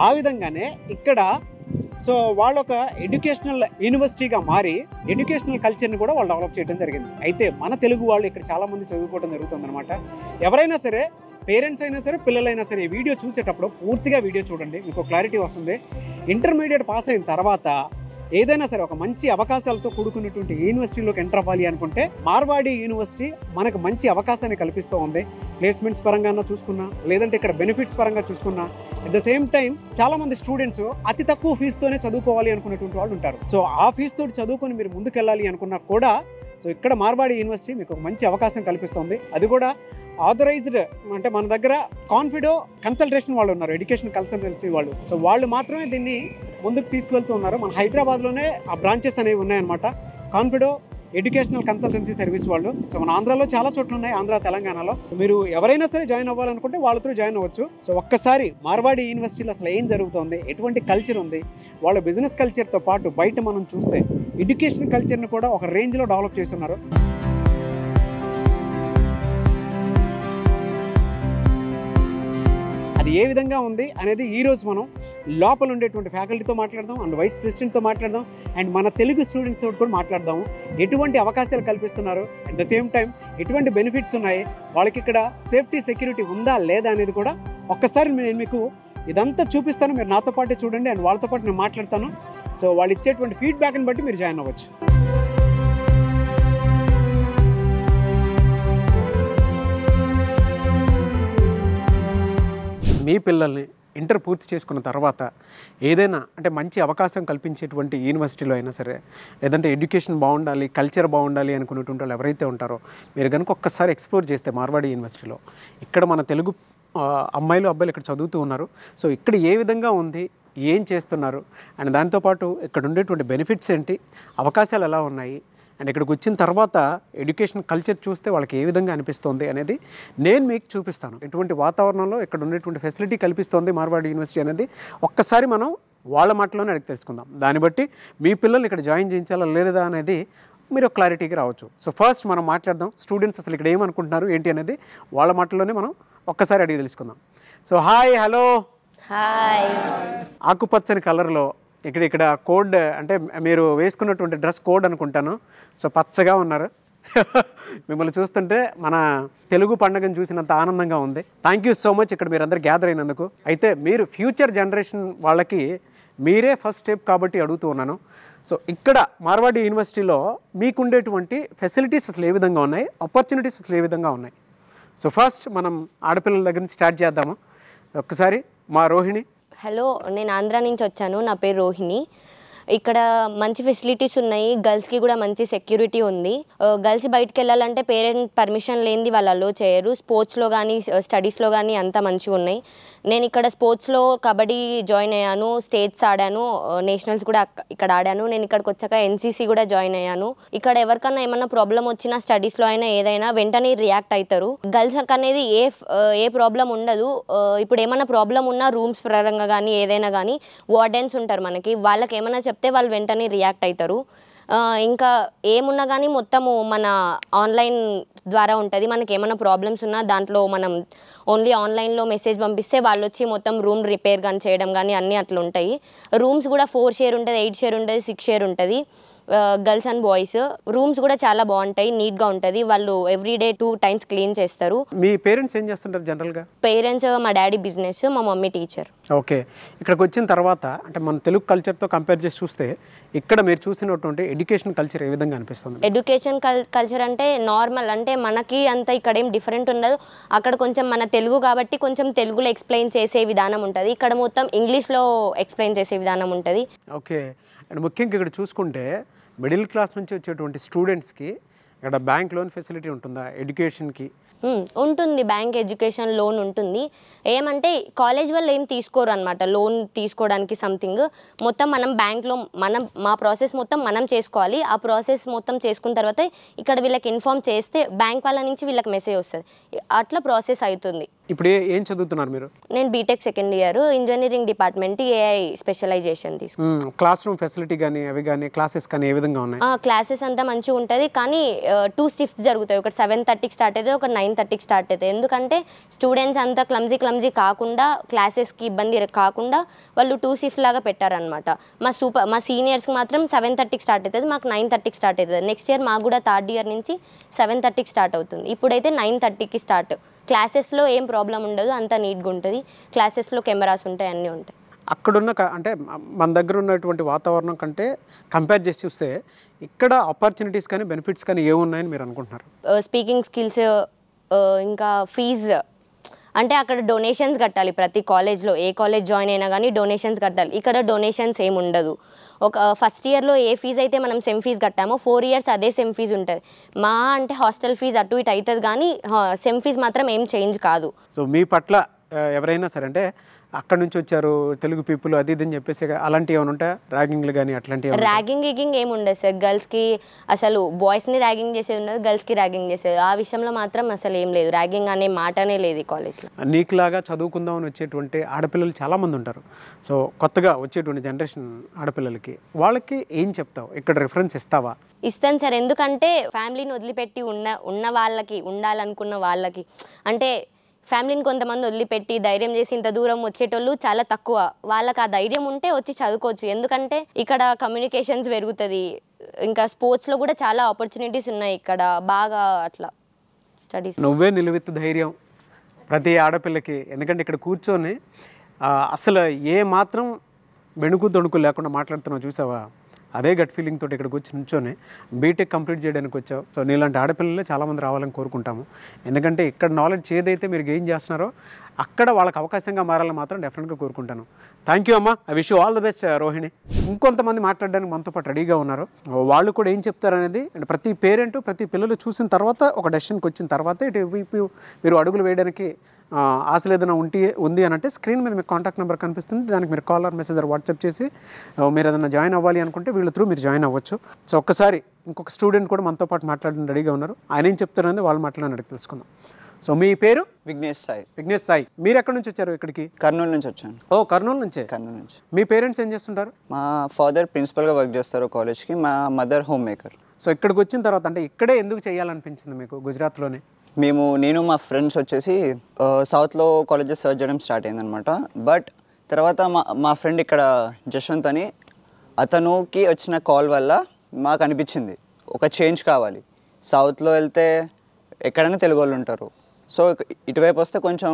ఆ విధంగానే ఇక్కడ సో వాళ్ళు ఒక ఎడ్యుకేషనల్ యూనివర్సిటీగా మారి ఎడ్యుకేషనల్ కల్చర్ని కూడా వాళ్ళు డెవలప్ చేయడం జరిగింది. అయితే మన తెలుగు వాళ్ళు ఇక్కడ చాలామంది చదువుకోవడం జరుగుతుందన్నమాట. ఎవరైనా సరే, పేరెంట్స్ అయినా సరే, పిల్లలైనా సరే, ఈ వీడియో చూసేటప్పుడు పూర్తిగా వీడియో చూడండి, మీకు క్లారిటీ వస్తుంది. ఇంటర్మీడియట్ పాస్ అయిన తర్వాత ఏదైనా సరే ఒక మంచి అవకాశాలతో కూడుకున్నటువంటి యూనివర్సిటీలోకి ఎంటర్ అవ్వాలి అనుకుంటే మార్వాడి యూనివర్సిటీ మనకు మంచి అవకాశాన్ని కల్పిస్తూ ఉంది. ప్లేస్మెంట్స్ పరంగా చూసుకున్నా, లేదంటే ఇక్కడ బెనిఫిట్స్ పరంగా చూసుకున్నా, అట్ ద సేమ్ టైం చాలా మంది స్టూడెంట్స్ అతి తక్కువ ఫీజుతోనే చదువుకోవాలి అనుకున్నటువంటి వాళ్ళు ఉంటారు. సో ఆ ఫీజుతో చదువుకొని మీరు ముందుకెళ్ళాలి అనుకున్నా కూడా సో ఇక్కడ మార్వాడి యూనివర్సిటీ మీకు ఒక మంచి అవకాశం కల్పిస్తుంది. అది కూడా ఆథరైజ్డ్, అంటే మన దగ్గర కాన్ఫిడో కన్సల్టేషన్ వాళ్ళు ఉన్నారు, ఎడ్యుకేషన్ కన్సల్టెన్సీ వాళ్ళు. సో వాళ్ళు మాత్రమే దీన్ని ముందుకు తీసుకువెళ్తూ ఉన్నారు. మన హైదరాబాద్లోనే ఆ బ్రాంచెస్ అనేవి ఉన్నాయన్నమాట, కాన్ఫిడో ఎడ్యుకేషనల్ కన్సల్టెన్సీ సర్వీస్ వాళ్ళు. సో మన ఆంధ్రాలో చాలా చోట్ల ఉన్నాయి, ఆంధ్ర తెలంగాణలో. మీరు ఎవరైనా సరే జాయిన్ అవ్వాలనుకుంటే వాళ్ళతో జాయిన్ అవ్వచ్చు. సో ఒక్కసారి మార్వాడి యూనివర్సిటీలో అసలు ఏం జరుగుతుంది, ఎటువంటి కల్చర్ ఉంది, వాళ్ళ బిజినెస్ కల్చర్తో పాటు బయట మనం చూస్తే ఎడ్యుకేషన్ కల్చర్ని కూడా ఒక రేంజ్లో డెవలప్ చేస్తున్నారు. అది ఏ విధంగా ఉంది అనేది ఈరోజు మనం లోపల ఉండేటువంటి ఫ్యాకల్టీతో మాట్లాడదాం, అండ్ వైస్ ప్రెసిడెంట్తో మాట్లాడదాం, అండ్ మన తెలుగు స్టూడెంట్స్ తోటి కూడా మాట్లాడదాము. ఎటువంటి అవకాశాలు కల్పిస్తున్నారు, అట్ ద సేమ్ టైం ఎటువంటి బెనిఫిట్స్ ఉన్నాయి, వాళ్ళకి ఇక్కడ సేఫ్టీ సెక్యూరిటీ ఉందా లేదా అనేది కూడా ఒక్కసారి నేను మీకు ఇదంతా చూపిస్తాను. మీరు నాతో పాటే చూడండి, అండ్ వాళ్ళతో పాటు నేను మాట్లాడతాను. సో వాళ్ళు ఇచ్చేటువంటి ఫీడ్బ్యాక్ని బట్టి మీరు జాయిన్ అవ్వచ్చు. మీ పిల్లల్ని ఇంటర్ పూర్తి చేసుకున్న తర్వాత ఏదైనా అంటే మంచి అవకాశం కల్పించేటువంటి యూనివర్సిటీలో అయినా సరే, లేదంటే ఎడ్యుకేషన్ బాగుండాలి, కల్చర్ బాగుండాలి అనుకునేటువంటి వాళ్ళు ఎవరైతే ఉంటారో, మీరు కనుక ఒక్కసారి ఎక్స్ప్లోర్ చేస్తే మార్వాడి యూనివర్సిటీలో ఇక్కడ మన తెలుగు అమ్మాయిలు అబ్బాయిలు ఇక్కడ చదువుతూ ఉన్నారు. సో ఇక్కడ ఏ విధంగా ఉంది, ఏం చేస్తున్నారు, అండ్ దాంతోపాటు ఇక్కడ ఉండేటువంటి బెనిఫిట్స్ ఏంటి, అవకాశాలు ఎలా ఉన్నాయి, అండ్ ఇక్కడికి వచ్చిన తర్వాత ఎడ్యుకేషన్ కల్చర్ చూస్తే వాళ్ళకి ఏ విధంగా అనిపిస్తుంది అనేది నేను మీకు చూపిస్తాను. ఎటువంటి వాతావరణంలో ఇక్కడ ఉండేటువంటి ఫెసిలిటీ కల్పిస్తుంది మార్వాడి యూనివర్సిటీ అనేది ఒక్కసారి మనం వాళ్ళ మాటలోనే అడిగి తెలుసుకుందాం. దాన్ని బట్టి మీ పిల్లలు ఇక్కడ జాయిన్ చేయించాలా లేదా అనేది మీరు క్లారిటీకి రావచ్చు. సో ఫస్ట్ మనం మాట్లాడదాం, స్టూడెంట్స్ అసలు ఇక్కడ ఏమనుకుంటున్నారు ఏంటి అనేది వాళ్ళ మాటలోనే మనం ఒక్కసారి అడిగి తెలుసుకుందాం. So hi, hello. హాయ్. ఆకుపచ్చని కలర్లో ఇక్కడ కోడ్, అంటే మీరు వేసుకున్నటువంటి డ్రెస్ కోడ్ అనుకుంటాను. సో పచ్చగా ఉన్నారు. మిమ్మల్ని చూస్తుంటే మన తెలుగు పండుగను చూసినంత ఆనందంగా ఉంది. థ్యాంక్ యూ సో మచ్ ఇక్కడ మీరు అందరు గ్యాదర్ అయినందుకు. అయితే మీరు ఫ్యూచర్ జనరేషన్ వాళ్ళకి మీరే ఫస్ట్ స్టెప్ కాబట్టి అడుగుతూ ఉన్నాను. సో ఇక్కడ మార్వాడి యూనివర్సిటీలో మీకుండేటువంటి ఫెసిలిటీస్ అసలు ఏ విధంగా ఉన్నాయి, ఆపర్చునిటీస్ అసలు ఏ విధంగా ఉన్నాయి? సో ఫస్ట్ మనం ఆడపిల్లల దగ్గర నుంచి స్టార్ట్ చేద్దాము. ఒక్కసారి మా రోహిణి. హలో, నేను ఆంధ్రా నుంచి వచ్చాను. నా పేరు రోహిణి. ఇక్కడ మంచి ఫెసిలిటీస్ ఉన్నాయి, గర్ల్స్కి కూడా మంచి సెక్యూరిటీ ఉంది. గర్ల్స్ బయటకు వెళ్ళాలంటే పేరెంట్ పర్మిషన్ లేనిది వాళ్ళు అలో చేయరు. స్పోర్ట్స్లో కానీ స్టడీస్లో కానీ అంతా మంచిగా ఉన్నాయి. నేను ఇక్కడ స్పోర్ట్స్లో కబడ్డీ జాయిన్ అయ్యాను, స్టేట్స్ ఆడాను, నేషనల్స్ కూడా ఇక్కడ ఆడాను. నేను ఇక్కడికి వచ్చాక ఎన్సీసీ కూడా జాయిన్ అయ్యాను. ఇక్కడ ఎవరికన్నా ఏమన్నా ప్రాబ్లం వచ్చినా స్టడీస్లో అయినా ఏదైనా వెంటనే రియాక్ట్ అవుతారు. గర్ల్స్ అనేది ఏ ప్రాబ్లం ఉండదు. ఇప్పుడు ఏమన్నా ప్రాబ్లం ఉన్నా రూమ్స్ పరంగా కానీ ఏదైనా కానీ వార్డెన్స్ ఉంటారు మనకి, వాళ్ళకి ఏమన్నా చెప్తే వాళ్ళు వెంటనే రియాక్ట్ అవుతారు. ఇంకా ఏమున్నా కానీ మొత్తము మన ఆన్లైన్ ద్వారా ఉంటుంది. మనకి ఏమైనా ప్రాబ్లమ్స్ ఉన్నా దాంట్లో మనం ఓన్లీ ఆన్లైన్లో మెసేజ్ పంపిస్తే వాళ్ళు వచ్చి మొత్తం రూమ్ రిపేర్ కానీ చేయడం కానీ అన్నీ అట్లా ఉంటాయి. రూమ్స్ కూడా 4 షేర్ ఉంటుంది, 8 షేర్ ఉంటుంది, 6 షేర్ ఉంటుంది. గర్ల్స్ అండ్ బాయ్స్ రూమ్స్ కూడా చాలా బాగుంటాయి, నీట్గా ఉంటుంది. వాళ్ళు ఎవ్రీడే 2 టైమ్స్ క్లీన్ చేస్తారు. మీ పేరెంట్స్ ఏం చేస్తుంటారు జనరల్గా? పేరెంట్స్, మా డాడీ బిజినెస్, మా మమ్మీ టీచర్. ఓకే. ఇక్కడికి వచ్చిన తర్వాత అంటే మన తెలుగు కల్చర్తో కంపేర్ చేసి చూస్తే ఇక్కడ మీరు చూసినటువంటి ఎడ్యుకేషన్ కల్చర్ ఏ విధంగా అనిపిస్తుంది? ఎడ్యుకేషన్ కల్చర్ అంటే నార్మల్, అంటే మనకి అంత ఇక్కడ ఏం డిఫరెంట్ ఉండదు. అక్కడ కొంచెం మన తెలుగు కాబట్టి కొంచెం తెలుగులో ఎక్స్ప్లెయిన్ చేసే విధానం ఉంటుంది, ఇక్కడ మొత్తం ఇంగ్లీష్లో ఎక్స్ప్లెయిన్ చేసే విధానం ఉంటుంది. ఓకే. అండ్ ముఖ్యంగా ఇక్కడ చూసుకుంటే మిడిల్ క్లాస్ నుంచి వచ్చేటువంటి స్టూడెంట్స్కి ఇక్కడ బ్యాంక్ లోన్ ఫెసిలిటీ ఉంటుందా ఎడ్యుకేషన్కి? ఉంటుంది, బ్యాంక్ ఎడ్యుకేషన్ లోన్ ఉంటుంది. ఏమంటే కాలేజ్ వాళ్ళు ఏం తీసుకోరు అనమాట లోన్ తీసుకోవడానికి. సంథింగ్ మొత్తం మనం బ్యాంక్లో మా ప్రాసెస్ మొత్తం మనం చేసుకోవాలి. ఆ ప్రాసెస్ మొత్తం చేసుకున్న తర్వాత ఇక్కడ వీళ్ళకి ఇన్ఫార్మ్ చేస్తే బ్యాంక్ వాళ్ళ నుంచి వీళ్ళకి మెసేజ్ వస్తుంది. అట్లా ప్రాసెస్ అవుతుంది. ఇప్పుడు ఏం చదువుతున్నారు మీరు? నేను BTech second year, engineering department, AI specialisation తీసుకున్నాను. క్లాస్ రూమ్ ఫెసిలిటీ కానీ అవి కానీ క్లాసెస్ కానీ ఏ విధంగా ఉన్నాయి? క్లాసెస్ అంతా మంచిగా ఉంటుంది, కానీ 2 షిఫ్ట్స్ జరుగుతాయి. ఒకటి 7:30కి స్టార్ట్ అవుతుంది, ఒక 9:30కి స్టార్ట్ అవుతుంది. ఎందుకంటే స్టూడెంట్స్ అంతా క్లమ్జీ కాకుండా, క్లాసెస్కి ఇబ్బంది కాకుండా వాళ్ళు 2 షిఫ్ట్ లాగా పెట్టారనమాట. మా సీనియర్స్కి మాత్రం 7:30కి స్టార్ట్ అవుతుంది, మాకు 9:30కి స్టార్ట్ అవుతుంది. నెక్స్ట్ ఇయర్ మాకు కూడా థర్డ్ ఇయర్ నుంచి 7:30కి స్టార్ట్ అవుతుంది. ఇప్పుడైతే 9:30కి స్టార్ట్. క్లాసెస్లో ఏం ప్రాబ్లం ఉండదు, అంతా నీట్గా ఉంటుంది. క్లాసెస్లో కెమెరాస్ ఉంటాయి, అన్నీ ఉంటాయి. అక్కడున్న అంటే మన దగ్గర ఉన్నటువంటి వాతావరణం కంటే కంపేర్ చేసి చూస్తే ఇక్కడ ఆపర్చునిటీస్ కానీ బెనిఫిట్స్ కానీ ఏమున్నాయని మీరు అనుకుంటున్నారు? స్పీకింగ్ స్కిల్స్, ఇంకా ఫీజ్ అంటే అక్కడ డొనేషన్స్ కట్టాలి. ప్రతి కాలేజ్లో ఏ కాలేజ్ జాయిన్ అయినా కానీ డొనేషన్స్ కట్టాలి. ఇక్కడ డొనేషన్స్ ఏమి ఉండదు. ఒక ఫస్ట్ ఇయర్లో ఏ ఫీజు అయితే మనం సెమ్ ఫీజు కట్టామో 4 years అదే సెమ్ ఫీజు ఉంటుంది. మా అంటే హాస్టల్ ఫీజు అటు ఇటు అవుతుంది, కానీ సెమ్ ఫీజు మాత్రం ఏం చేంజ్ కాదు. సో మీ పట్ల ఎవరైనా సరే అంటే అక్కడ నుంచి వచ్చారు తెలుగు పీపుల్ అది ఇది అని చెప్పేసి అలాంటివి ఏమైనా ఉంటాయా? ర్యాగింగ్లు కానీ అట్లాంటివి? ర్యాగింగ్ ఏమి ఉండదు సార్. గర్ల్స్కి అసలు బాయ్స్ని ర్యాగింగ్ చేసేది ఉండదు, గర్ల్స్కి ర్యాగింగ్ చేసేది. ఆ విషయంలో మాత్రం అసలు ఏం లేదు. ర్యాగింగ్ అనే మాటనే లేదు ఈ కాలేజ్లో. నీకులాగా చదువుకుందామని వచ్చేటువంటి ఆడపిల్లలు చాలామంది ఉంటారు. సో కొత్తగా వచ్చేటువంటి జనరేషన్ ఆడపిల్లలకి వాళ్ళకి ఏం చెప్తావు? ఇక్కడ రిఫరెన్స్ ఇస్తావా? ఇస్తాను సార్. ఎందుకంటే ఫ్యామిలీని వదిలిపెట్టి ఉన్న వాళ్ళకి, ఉండాలనుకున్న వాళ్ళకి, అంటే ఫ్యామిలీని కొంతమంది వదిలిపెట్టి ధైర్యం చేసి ఇంత దూరం వచ్చేటోళ్ళు చాలా తక్కువ. వాళ్ళకి ఆ ధైర్యం ఉంటే వచ్చి చదువుకోవచ్చు. ఎందుకంటే ఇక్కడ కమ్యూనికేషన్స్ పెరుగుతుంది, ఇంకా స్పోర్ట్స్లో కూడా చాలా ఆపర్చునిటీస్ ఉన్నాయి ఇక్కడ బాగా. అట్లా స్టడీస్ నువ్వే నిలువెత్తు ధైర్యం ప్రతి ఆడపిల్లకి. ఎందుకంటే ఇక్కడ కూర్చొని అసలు ఏ మాత్రం బెణుకు తొణుకు లేకుండా మాట్లాడుతున్నావు చూసావా? అదే గట్ ఫీలింగ్ తోటి ఇక్కడికి వచ్చి నుంచొని బీటెక్ కంప్లీట్ చేయడానికి వచ్చావు. సో నీలాంటి ఆడపిల్లలే చాలామంది రావాలని కోరుకుంటాము. ఎందుకంటే ఇక్కడ నాలెడ్జ్ ఏదైతే మీరు గెయిన్ చేస్తున్నారో అక్కడ వాళ్ళకి అవకాశంగా మారాలని మాత్రం డెఫినెట్గా కోరుకుంటాను. థ్యాంక్ యూ అమ్మా. I wish you all the best Rohini. ఇంకొంతమంది మాట్లాడడానికి మనతో పాటు రెడీగా ఉన్నారు. వాళ్ళు కూడా ఏం చెప్తారనేది అంటే ప్రతి పేరెంట్ ప్రతి పిల్లలు చూసిన తర్వాత ఒక డెసిషన్కి వచ్చిన తర్వాత ఇటు మీరు అడుగులు వేయడానికి ఆశలు ఏదైనా ఉంది అని అంటే స్క్రీన్ మీద మీకు కాంటాక్ట్ నెంబర్ కనిపిస్తుంది. దానికి మీరు call or message or WhatsApp చేసి మీరు ఏదైనా జాయిన్ అవ్వాలి అనుకుంటే వీళ్ళ త్రూ మీరు జాయిన్ అవ్వచ్చు. సో ఒక్కసారి ఇంకొక స్టూడెంట్ కూడా మనతో పాటు మాట్లాడడానికి రెడీగా ఉన్నారు. ఆయన ఏం చెప్తారనేది వాళ్ళు మాట్లాడడానికి అడిగి తెలుసుకుందాం. సో మీ పేరు? విఘ్నేష్ సాయి. విఘ్నేష్ సాయి. మీరు ఎక్కడి నుంచి వచ్చారు ఇక్కడికి? కర్నూలు నుంచి వచ్చాను. ఓ కర్నూలు నుంచే. కర్నూలు నుంచి. మీ పేరెంట్స్ ఏం చేస్తుంటారు? మా ఫాదర్ ప్రిన్సిపల్గా వర్క్ చేస్తారు కాలేజ్కి, మా మదర్ హోమ్ మేకర్. సో ఇక్కడికి వచ్చిన తర్వాత అంటే ఇక్కడే ఎందుకు చేయాలనిపించింది మీకు గుజరాత్లోనే? నేను మా ఫ్రెండ్స్ వచ్చేసి సౌత్లో కాలేజెస్ సర్చ్ చేయడం స్టార్ట్ అయిందనమాట. బట్ తర్వాత మా ఫ్రెండ్ ఇక్కడ జశ్వంత్ అని, అతనుకి వచ్చిన కాల్ వల్ల మాకు అనిపించింది ఒక చేంజ్ కావాలి. సౌత్లో వెళ్తే ఎక్కడైనా తెలుగు వాళ్ళు ఉంటారు. సో ఇటువైపు వస్తే కొంచెం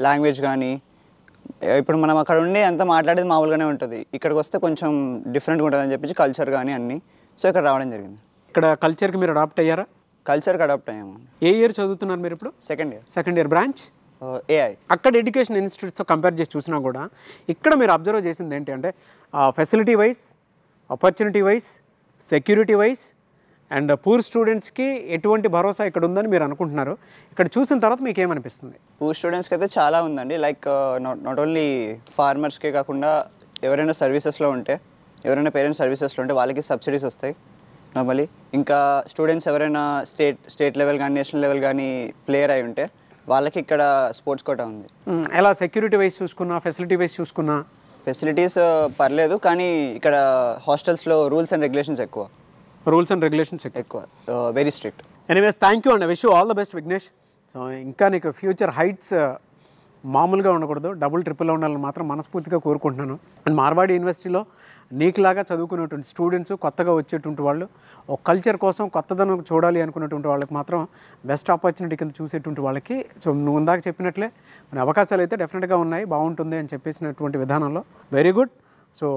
లాంగ్వేజ్ కానీ, ఇప్పుడు మనం అక్కడ ఉండి అంతా మాట్లాడేది మామూలుగానే ఉంటుంది, ఇక్కడికి వస్తే కొంచెం డిఫరెంట్గా ఉంటుంది అని చెప్పేసి కల్చర్ కానీ అన్నీ. సో ఇక్కడ రావడం జరిగింది. ఇక్కడ కల్చర్కి మీరు అడాప్ట్ అయ్యారా? కల్చర్కి అడాప్ట్ అయ్యాము. ఏ ఇయర్ చదువుతున్నారు మీరు ఇప్పుడు? Second year branch AI. అక్కడ ఎడ్యుకేషన్ ఇన్స్టిట్యూట్స్తో కంపేర్ చేసి చూసినా కూడా ఇక్కడ మీరు అబ్జర్వ్ చేసింది ఏంటి అంటే facility wise, opportunity wise, security wise and poor స్టూడెంట్స్కి ఎటువంటి భరోసా ఇక్కడ ఉందని మీరు అనుకుంటున్నారు? ఇక్కడ చూసిన తర్వాత మీకు ఏమనిపిస్తుంది? పూర్ స్టూడెంట్స్కి అయితే చాలా ఉందండి. లైక్ నాట్ ఓన్లీ ఫార్మర్స్కే కాకుండా ఎవరైనా సర్వీసెస్లో ఉంటే, ఎవరైనా పేరెంట్స్ సర్వీసెస్లో ఉంటే వాళ్ళకి సబ్సిడీస్ వస్తాయి నార్మలీ. ఇంకా స్టూడెంట్స్ ఎవరైనా స్టేట్ లెవెల్ కానీ నేషనల్ లెవెల్ కానీ ప్లేయర్ అయి ఉంటే వాళ్ళకి ఇక్కడ స్పోర్ట్స్ కోటా ఉంది. ఎలా సెక్యూరిటీ వైజ్ చూసుకున్నా, ఫెసిలిటీ వైజ్ చూసుకున్నా? ఫెసిలిటీస్ పర్లేదు, కానీ ఇక్కడ హాస్టల్స్లో రూల్స్ అండ్ రెగ్యులేషన్స్ ఎక్కువ. Very strict. Anyways thank you and I wish you all the best Vignesh. So ఇంకా నీకు ఫ్యూచర్ హైట్స్ మామూలుగా ఉండకూడదు, డబుల్ ట్రిపుల్ ఉండాలని మాత్రం మనస్ఫూర్తిగా కోరుకుంటున్నాను. అండ్ మార్వాడి యూనివర్సిటీలో నీకులాగా చదువుకునేటువంటి స్టూడెంట్స్, కొత్తగా వచ్చేటువంటి వాళ్ళు, ఒక కల్చర్ కోసం కొత్తదనం చూడాలి అనుకునేటువంటి వాళ్ళకి మాత్రం బెస్ట్ ఆపర్చునిటీ కింద చూసేటువంటి వాళ్ళకి సో నువ్వు ఇందాక చెప్పినట్లే మన అవకాశాలు అయితే డెఫినెట్గా ఉన్నాయి, బాగుంటుంది అని చెప్పేసినటువంటి విధానంలో వెరీ గుడ్. సో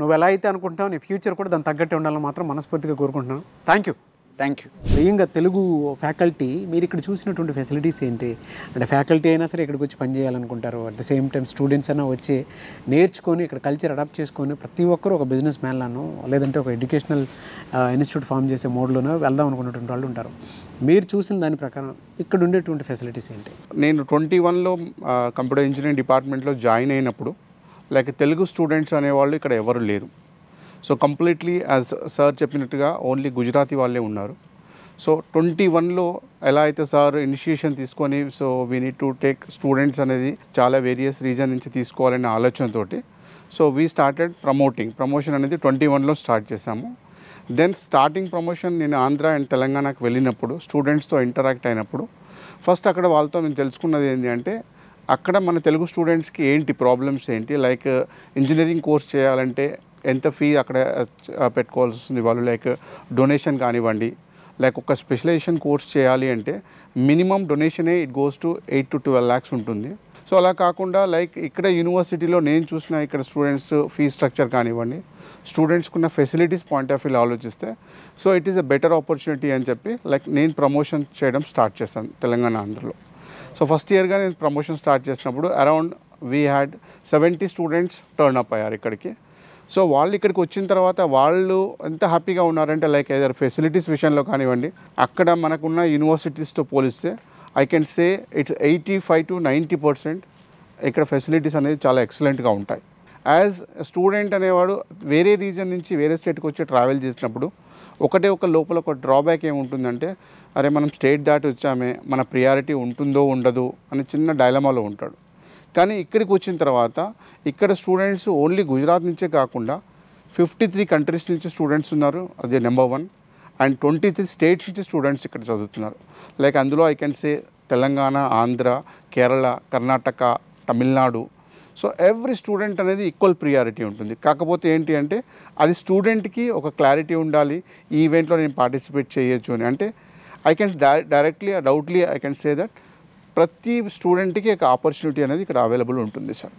నువ్వు ఎలా అయితే అనుకుంటున్నావు నీ ఫ్యూచర్ కూడా దాన్ని తగ్గట్టే ఉండాలని మాత్రం మనస్ఫూర్తిగా కోరుకుంటున్నాను. Thank you. మెయిన్గా తెలుగు ఫ్యాకల్టీ మీరు ఇక్కడ చూసినటువంటి ఫెసిలిటీస్ ఏంటి అంటే ఫ్యాకల్టీ అయినా సరే ఇక్కడికి వచ్చి పనిచేయాలనుకుంటారు, at the same time students అయినా వచ్చి నేర్చుకొని ఇక్కడ కల్చర్ అడాప్ట్ చేసుకొని ప్రతి ఒక్కరు ఒక బిజినెస్ మ్యాన్లను లేదంటే ఒక ఎడ్యుకేషనల్ ఇన్స్టిట్యూట్ ఫామ్ చేసే మోడ్లోనే వెళ్దాం అనుకున్నటువంటి వాళ్ళు ఉంటారు. మీరు చూసిన దాని ప్రకారం ఇక్కడ ఉండేటువంటి ఫెసిలిటీస్ ఏంటి? నేను 21లో కంప్యూటర్ ఇంజనీరింగ్ డిపార్ట్మెంట్లో జాయిన్ అయినప్పుడు లైక్ తెలుగు స్టూడెంట్స్ అనేవాళ్ళు ఇక్కడ ఎవరు లేరు. సో కంప్లీట్లీ యాజ్ సార్ చెప్పినట్టుగా ఓన్లీ గుజరాతీ వాళ్ళే ఉన్నారు. సో 21లో ఎలా అయితే సార్ ఇనిషియేషన్ తీసుకొని so we need to take students అనేది చాలా వేరియస్ రీజన్ నుంచి తీసుకోవాలనే ఆలోచనతోటి సో వీ స్టార్టెడ్ ప్రమోషన్ అనేది 21లో స్టార్ట్ చేశాము. దెన్ స్టార్టింగ్ ప్రమోషన్ నేను ఆంధ్ర అండ్ తెలంగాణకు వెళ్ళినప్పుడు స్టూడెంట్స్తో ఇంటరాక్ట్ అయినప్పుడు ఫస్ట్ అక్కడ వాళ్ళతో నేను తెలుసుకున్నది ఏంటి అంటే అక్కడ మన తెలుగు స్టూడెంట్స్కి ఏంటి ప్రాబ్లమ్స్ ఏంటి, లైక్ ఇంజనీరింగ్ కోర్స్ చేయాలంటే ఎంత ఫీ అక్కడ పెట్టుకోవాల్సి వస్తుంది వాళ్ళు, లైక్ డొనేషన్ కానివ్వండి, లైక్ ఒక స్పెషలైజేషన్ కోర్స్ చేయాలి అంటే మినిమం డొనేషనే it goes to 8 to 12 lakhs ఉంటుంది. సో అలా కాకుండా లైక్ ఇక్కడ యూనివర్సిటీలో నేను చూసిన ఇక్కడ స్టూడెంట్స్ ఫీ స్ట్రక్చర్ కానివ్వండి, స్టూడెంట్స్కున్న ఫెసిలిటీస్ పాయింట్ ఆఫ్ వ్యూ ఆలోచిస్తే so it is a better opportunity అని చెప్పి లైక్ నేను ప్రమోషన్ చేయడం స్టార్ట్ చేశాను తెలంగాణ ఆంధ్రలో. సో ఫస్ట్ ఇయర్గా నేను ప్రమోషన్ స్టార్ట్ చేసినప్పుడు around we had 70 students turn up అయ్యారు ఇక్కడికి. సో వాళ్ళు ఇక్కడికి వచ్చిన తర్వాత వాళ్ళు ఎంత హ్యాపీగా ఉన్నారంటే లైక్ ఏదైనా ఫెసిలిటీస్ విషయంలో కానివ్వండి, అక్కడ మనకున్న యూనివర్సిటీస్తో పోలిస్తే I can say it's 85 to 90% ఇక్కడ ఫెసిలిటీస్ అనేది చాలా ఎక్సలెంట్గా ఉంటాయి. యాజ్ స్టూడెంట్ అనేవాడు వేరే రీజన్ నుంచి వేరే స్టేట్కి వచ్చి ట్రావెల్ చేసినప్పుడు ఒక లోపల ఒక డ్రాబ్యాక్ ఏముంటుందంటే అరే మనం స్టేట్ దాటి వచ్చామే, మన ప్రియారిటీ ఉంటుందో ఉండదు అని చిన్న డైలమాలో ఉంటాడు. కానీ ఇక్కడికి వచ్చిన తర్వాత ఇక్కడ స్టూడెంట్స్ ఓన్లీ గుజరాత్ నుంచే కాకుండా 53 కంట్రీస్ నుంచి స్టూడెంట్స్ ఉన్నారు, అదే నెంబర్ 1. అండ్ 23 స్టేట్స్ నుంచి స్టూడెంట్స్ ఇక్కడ చదువుతున్నారు. లైక్ అందులో I can say Telangana, Andhra, Kerala, Karnataka, Tamil Nadu. So every student అనేది ఈక్వల్ ప్రియారిటీ ఉంటుంది. కాకపోతే ఏంటి అంటే అది స్టూడెంట్కి ఒక క్లారిటీ ఉండాలి, ఈ ఈవెంట్లో నేను పార్టిసిపేట్ చేయొచ్చు అని. అంటే I can doubtly I can say that ప్రతి స్టూడెంట్కి ఒక ఆపర్చునిటీ అనేది ఇక్కడ అవైలబుల్ ఉంటుంది సార్.